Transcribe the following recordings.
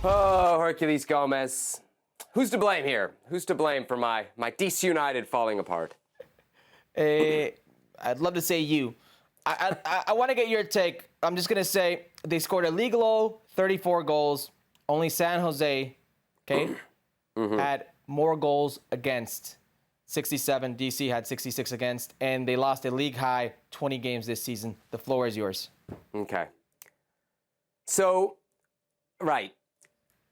Oh, Herculez Gomez. Who's to blame here? Who's to blame for my DC United falling apart? I'd love to say you. I want to get your take. I'm just going to say they scored a league low 34 goals. Only San Jose, okay, had more goals against. 67. DC had 66 against. And they lost a league high 20 games this season. The floor is yours. Okay. So, right.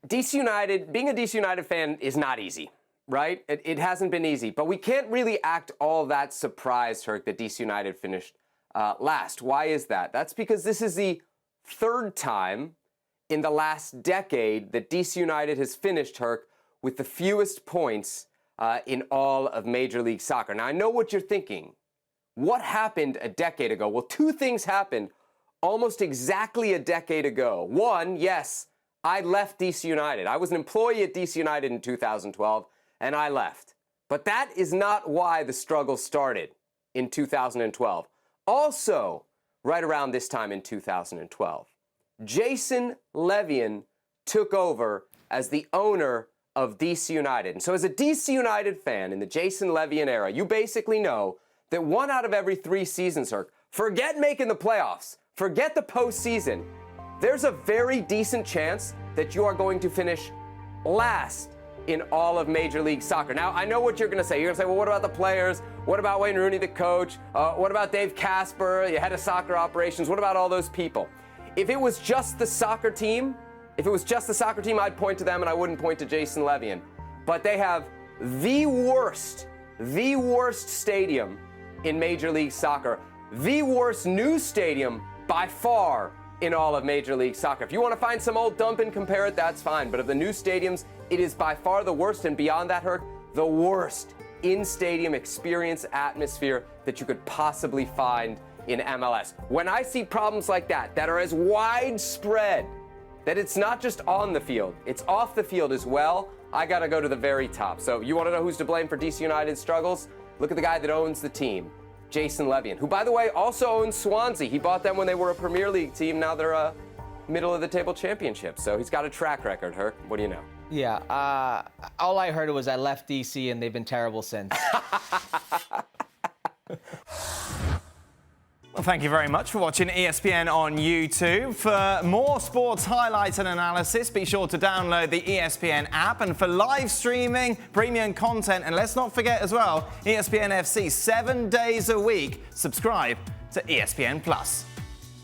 DC United, being a DC United fan is not easy, right? It hasn't been easy. But we can't really act all that surprised, Herc, that DC United finished last. Why is that? That's because this is the third time in the last decade that DC United has finished, Herc, with the fewest points in all of Major League Soccer. Now, I know what you're thinking. What happened a decade ago? Well, two things happened almost exactly a decade ago. One, yes, I left DC United. I was an employee at DC United in 2012, and I left. But that is not why the struggle started in 2012. Also, right around this time in 2012, Jason Levien took over as the owner of DC United. And so as a DC United fan in the Jason Levien era, you basically know that 1 out of every 3 seasons, Herc, forget making the playoffs, forget the postseason, there's a very decent chance that you are going to finish last in all of Major League Soccer. Now, I know what you're going to say. You're going to say, well, what about the players? What about Wayne Rooney, the coach? What about Dave Casper, the head of soccer operations? What about all those people? If it was just the soccer team, I'd point to them and I wouldn't point to Jason Levien. But they have the worst stadium in Major League Soccer, the worst new stadium by far in all of Major League Soccer. If you want to find some old dump and compare it, that's fine. But of the new stadiums, it is by far the worst, and beyond that, Herc, the worst in-stadium experience atmosphere that you could possibly find in MLS. When I see problems like that are as widespread, that it's not just on the field, it's off the field as well, I gotta go to the very top. So you wanna know who's to blame for DC United's struggles? Look at the guy that owns the team, Jason Levien, who, by the way, also owns Swansea. He bought them when they were a Premier League team. Now they're a middle-of-the-table championship. So he's got a track record, Herc. What do you know? Yeah, all I heard was I left DC and they've been terrible since. Well, thank you very much for watching ESPN on YouTube. For more sports highlights and analysis, be sure to download the ESPN app. And for live streaming, premium content, and let's not forget as well, ESPN FC 7 days a week. Subscribe to ESPN+.